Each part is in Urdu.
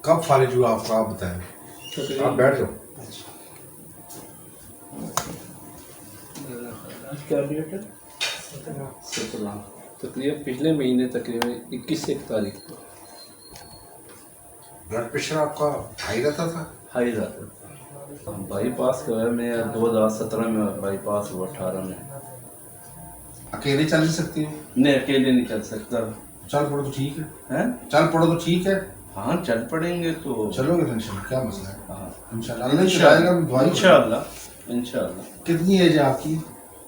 کب فارغ ہوا آپ کو؟ آپ بتائیں. آپ بیٹھ جاؤ. کیا ڈیٹ ہے؟ 17 تقریباً پچھلے مہینے تقریباً 21 تاریخ کو. بلڈ پریشر آپ کا ہائی رہتا تھا؟ ہائی رہتا تھا. بائی پاس کا ہے میں 2017 میں بائی پاس ہوا 18 میں. اکیلے چل نہیں سکتی ہو؟ نہیں اکیلے نہیں چل سکتا. چل پڑو تو ٹھیک ہے. ہیں؟ چل پڑو تو ٹھیک ہے. ہاں چل پڑیں گے تو چلو گے انشاءاللہ، کیا مسئلہ ہے؟ ہاں انشاءاللہ اللہ ہی چلائے گا. دعائی انشاءاللہ انشاءاللہ. کتنی ایج ہے آپ کی؟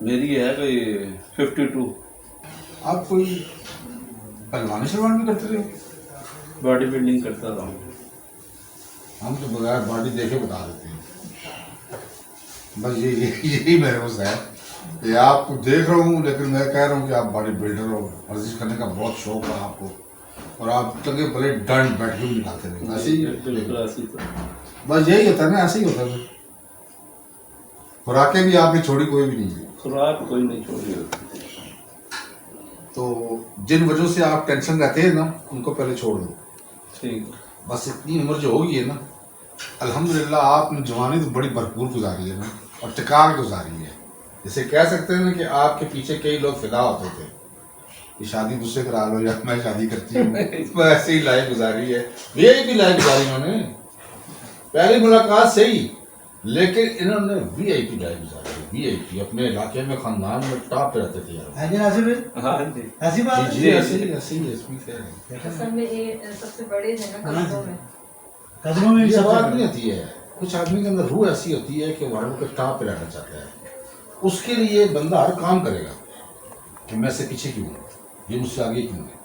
میری ہے کوئی 52. آپ کوئی پہلوانی شلوان بھی کرتے رہے؟ باڈی بلڈنگ کرتا رہا ہوں. ہم تو بغیر باڈی دیکھے بتا دیتے ہیں. بس یہی میرے پاس ہے کہ آپ کو دیکھ رہا ہوں، لیکن میں کہہ رہا ہوں کہ آپ باڈی بلڈر ہو، ورزش کرنے کا بہت شوق ہے آپ کو، اور آپ چنگے بھلے ڈنڈ بیٹھ کے بھی نکالتے رہے. ایسے ہی بالکل ایسی تو بس یہی ہوتا ہے نا، ایسے ہی ہوتا ہے. خوراکیں بھی آپ نے چھوڑی کوئی بھی نہیں ہے. خوراک کوئی نہیں چھوڑی ہوتی. تو جن وجہ سے آپ ٹینشن رہتے ہیں نا، ان کو پہلے چھوڑ دو. ٹھیک. بس اتنی عمر جو ہوگی ہے نا، الحمدللہ آپ نے جوانی تو بڑی بھرپور گزاری ہے نا، اور ٹکا کے گزاری ہے. جسے کہہ سکتے ہیں نا کہ آپ کے پیچھے کئی لوگ فدا ہوتے تھے کہ شادی مجھ سے کرا لو یا میں شادی کرتی ہوں. ایسے ہی لائف گزاری ہے. یہ بھی لائف گزاری انہوں نے. پہلی ملاقات صحیح، لیکن انہوں نے وی آئی پی لائف گزاری. وی آئی پی اپنے علاقے میں، خاندان میں ٹاپ پہ رہتے تھے یار. ہاں جی ایسی بات ہے. ایسے ہی اصل میں یہ سب سے بڑے ہیں نا قصبوں میں. قدموں میں یہ بات نہیں ہوتی ہے. کچھ آدمی کے اندر روح ایسی ہوتی ہے کہ وہ آدمی کے ٹاپ پہ رہنا چاہتا ہے. اس کے لیے بندہ ہر کام کرے گا کہ میں سے پیچھے کیوں ہوں، یہ مجھ سے آگے کیوں ہے.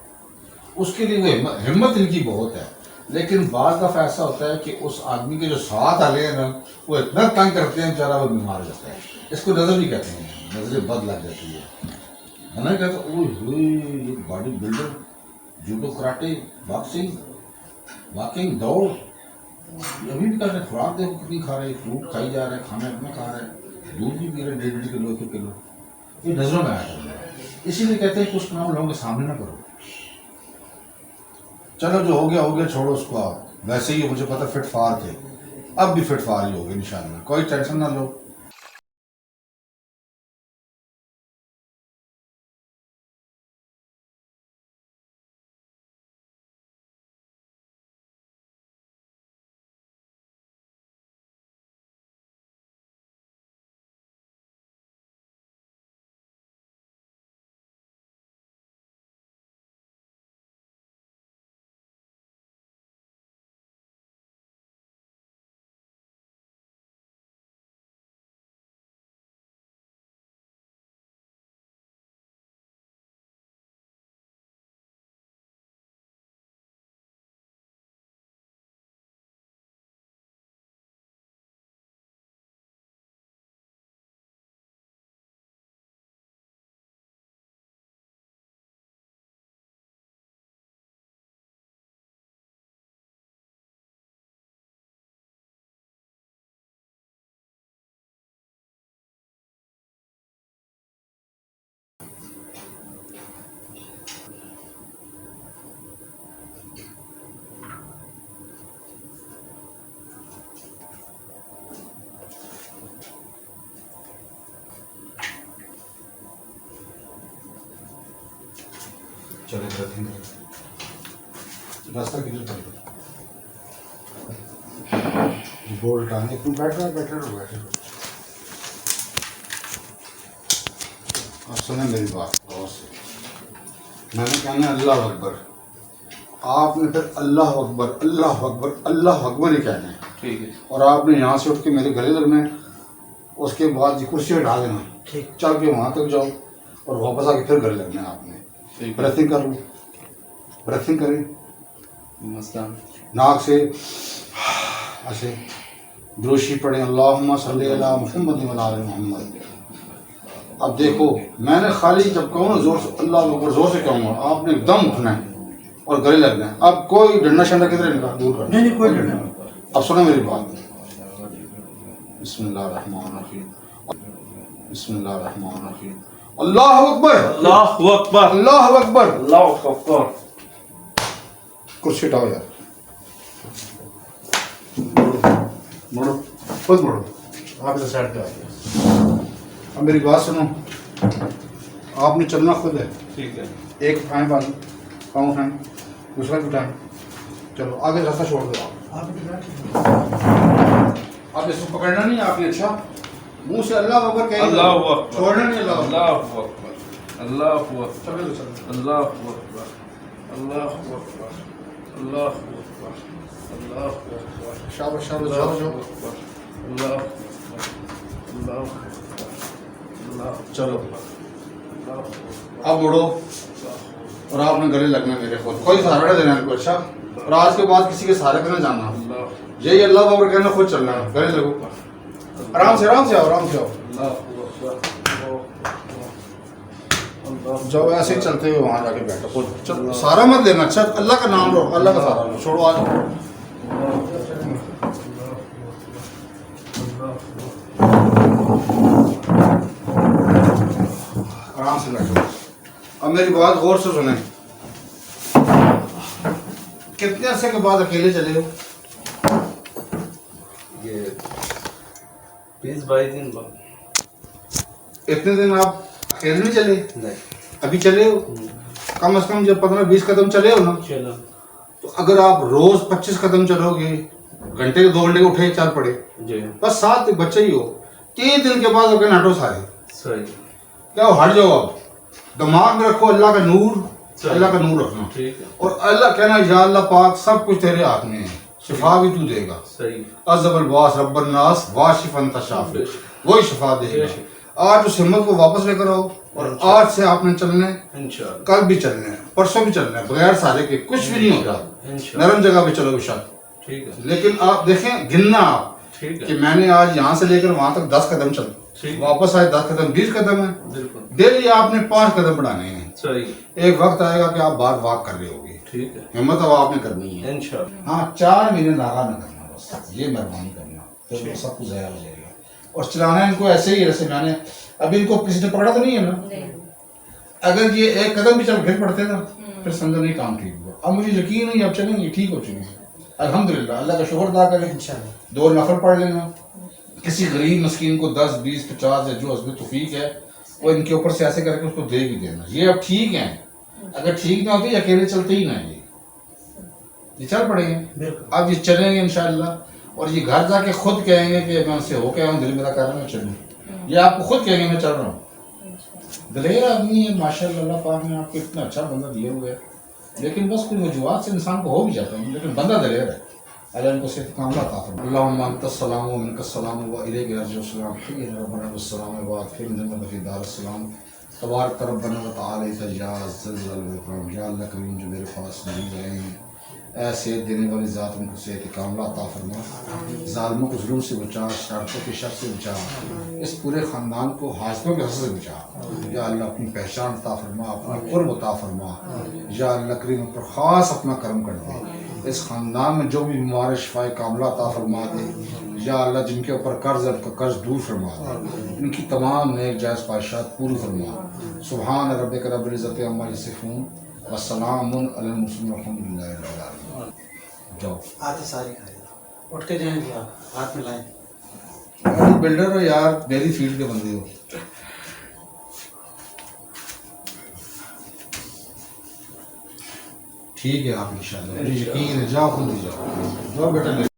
اس کے لیے وہ ہمت ان کی بہت ہے. لیکن بعض دفعہ ایسا ہوتا ہے کہ اس آدمی کے جو ساتھ والے ہیں نا، وہ اتنا تنگ کرتے ہیں بیچارہ وہ بیمار ہو جاتا ہے. اس کو نظر نہیں کہتے ہیں، نظر بد لگ جاتی ہے. میں نے کہتا اوہ ہوئے یہ body builder, judo karate, walking دوڑ، ابھی بھی کر رہے. خوراک دیکھو کتنی کھا رہے، فروٹ کھائی جا رہے، کھانا اتنا کھا رہے، دودھ بھی پی رہے 1.5 کلو 1 کلو. یہ نظروں میں آیا کرتا ہے. اسی لیے کہتے ہیں کہ اس کام لوگوں کے سامنے نہ کرو. چلو جو ہو گیا چھوڑو اس کو. آپ ویسے ہی مجھے پتا فٹ فار تھے، اب بھی فٹ فار ہی ہوگے انشاءاللہ. کوئی ٹینشن نہ لو. چلے راستہ کدھر پڑے گا؟ بورڈ ٹانگے. تم بیٹھ رہا بیٹھے رہو. آپ سنیں میری بات غور سے. میں نے کہنا اللہ اکبر. آپ نے پھر اللہ اکبر اللہ اکبر اللہ اکبر ہی کہنا ہے. ٹھیک ہے. اور آپ نے یہاں سے اٹھ کے میرے گلے لگنا ہے. اس کے بعد یہ کرسی اٹھا دینا، چل کے وہاں تک جاؤ اور واپس آ کے پھر گلے لگنا ہے. آپ نے بریتھنگ کر لو. بریتھنگ کریں مثلاً ناک سے ایسے دروشی پڑھیں اللہم صلی علی محمد و علی محمد. اب دیکھو میں نے خالی جب کہوں نا زور سے اللہ اکبر زور سے کہوں گا، آپ نے ایک دم اٹھنا ہے اور گلے لگنا ہے. اب کوئی ڈنڈا شنڈا کدھر دور کر نہیں کوئی ڈنڈا. اب سنو میری بات. بسم اللہ الرحمن الرحیم. بسم اللہ الرحمن الرحیم. اللہ اکبر اللہ اکبر اللہ اکبر. اللہ اکبر. کرسی اٹھاؤ یار. خود بڑھو آپ ادھر سائڈ پہ آئیے اب میری بات سنو آپ نے چلنا خود ہے ٹھیک ہے ایک اٹھائیں بازو پاؤں اٹھائیں دوسرا بھی اٹھائیں چلو آگے راستہ چھوڑ دو آپ اب اس کو پکڑنا نہیں آپ نے اچھا منہ سے اللہ اکبر کہیں اللہ اکبر چھوڑنا نہیں اللہ اکبر اللہ اکبر اللہ اکبر چلو چلو اللہ اکبر اللہ اکبر اللہ اکبر اللہ اکبر شاباش شاباش جاؤ جاؤ اللہ اکبر اللہ اکبر اللہ چلو اللہ اب مڑو اور آپ نے گلے لگنا میرے خود کوئی سہارا دینا ان کو اچھا اور آج کے بعد کسی کے سہارے پہ نہ جانا یہی اللہ اکبر کہنا خود چلنا ہے گلے لگو آرام سے آؤ آرام سے آؤ جب ایسے ہی چلتے ہوئے وہاں جا کے بیٹھو خود چلو سارا مت لینا اچھا اللہ کا نام لو اللہ کا سارا لو چھوڑو آج آرام سے بیٹھو اب میری بات غور سے سنیں کتنے عرصے کے بعد اکیلے چلے ہو یہ 20-22 دن بعد اتنے دن آپ اکیلے نہیں چلے نہیں ابھی چلے ہو کم از کم جب 15-20 قدم چلے ہو نا چلو تو اگر آپ روز 25 قدم چلو گے گھنٹے کے 2 گھنٹے کے اٹھے چل پڑے جی بس 7 بچے ہی ہو 3 دن کے بعد اپنے ہٹو سارے صحیح کیا ہو ہٹ جاؤ اب دماغ میں رکھو اللہ کا نور اللہ کا نور رکھنا ٹھیک ہے اور اللہ کہنا یا اللہ پاک سب کچھ تیرے ہاتھ میں ہے شفا بھی تو دے گا صحیح عزب الباس رب الناس واشف انت شافی وہی شفا دے گا آج اس ہمت کو واپس لے کر آؤ اور آج سے آپ نے چلنا ہے انشاءاللہ کل بھی چلنا ہے پرسوں بھی چلنا ہے بغیر سارے کے کچھ بھی نہیں ہوتا انشاءاللہ نرم جگہ پہ چلو بے شک ٹھیک ہے لیکن آپ دیکھیں گننا آپ ٹھیک کہ ہے میں نے آج یہاں سے لے کر وہاں تک 10 قدم چل ٹھیک واپس آئے 10 قدم 20 قدم ہے بالکل ڈیلی آپ نے 5 قدم بڑھانے ہیں صحیح ایک وقت آئے گا کہ آپ بار واک کر رہے ہوگے ٹھیک ہے ہمت اب آپ نے کرنی ہے انشاءاللہ ہاں 4 مہینے ناغا نہ کرنا بس یہ مہربانی کرنا تو سب کچھ ضائع ہو جائے گا اور چلانا ان کو ایسے ہی جیسے میں نے ابھی ان کو کسی نے پکڑا تو نہیں ہے نا اگر یہ ایک قدم بھی چل گر پڑتے نا پھر سمجھو نہیں کام ٹھیک ہوا اب مجھے یقین نہیں اب چلیں گے ٹھیک ہو چکے ہیں الحمدللہ اللہ کا شکر ادا کریں 2 نفر پڑھ لینا کسی غریب مسکین کو 10 20 50 یا جو حسب توفیق ہے وہ ان کے اوپر سے ایسے کر کے اس کو دے بھی دینا یہ اب ٹھیک ہیں اگر ٹھیک نہ ہوتی اکیلے چلتے ہی نہ یہ چل پڑیں گے اب یہ چلیں گے انشاءاللہ اور یہ گھر جا کے خود کہیں گے کہ میں ان سے ہو کے آؤں دل میرا کر رہا ہوں میں چلوں یہ آپ کو خود کہیں گے میں چل رہا ہوں دلیر آدمی ہے ماشاءاللہ اللہ پاک نے آپ کو اتنا اچھا بندہ دیا ہوا ہے لیکن بس کوئی وجوہات سے انسان کو ہو بھی جاتا ہے لیکن بندہ دلیر ہے اللہ ان کو صرف کاملہ عطا فرمائے اللہم انت السلام و منک السلام و الیک یرجع السلام حی ربنا والسلام و اغفر لنا فی دار السلام تبارک ربنا و تعالی یا ذل جلال والاکرام یا اللہ کریم جو میرے پاس نہیں رہے ہیں اے صحت دینے والی ذات ان کو صحت کاملہ عطا فرما ظالموں کو ظلم سے بچا شرارتوں کے شر سے بچا اس پورے خاندان کو حاسدوں کے حسد سے بچا یا اللہ اپنی پہچان عطا فرما اپنا قرب عطا فرما یا اللہ کریم ان پر خاص اپنا کرم کر دے اس خاندان میں جو بھی بیمار شفائے کاملہ عطا فرما دے یا اللہ جن کے اوپر قرض ہے ان کا قرض دور فرما دے ان کی تمام نیک جائز خواہشات پوری فرما سبحان ربک رب العزت عما یصفون والسلام علی المرسلین والحمد للہ رب العالمین جاؤ آتے ساری کھائے اٹھ کے جائیں گے آپ ہاتھ میں لائیں گاڑی بلڈر ہو یار میری فیلڈ کے بندے ہو ٹھیک ہے آپ انشاءاللہ مجھے یقین ہے جاؤ خود ہی جاؤ بیٹا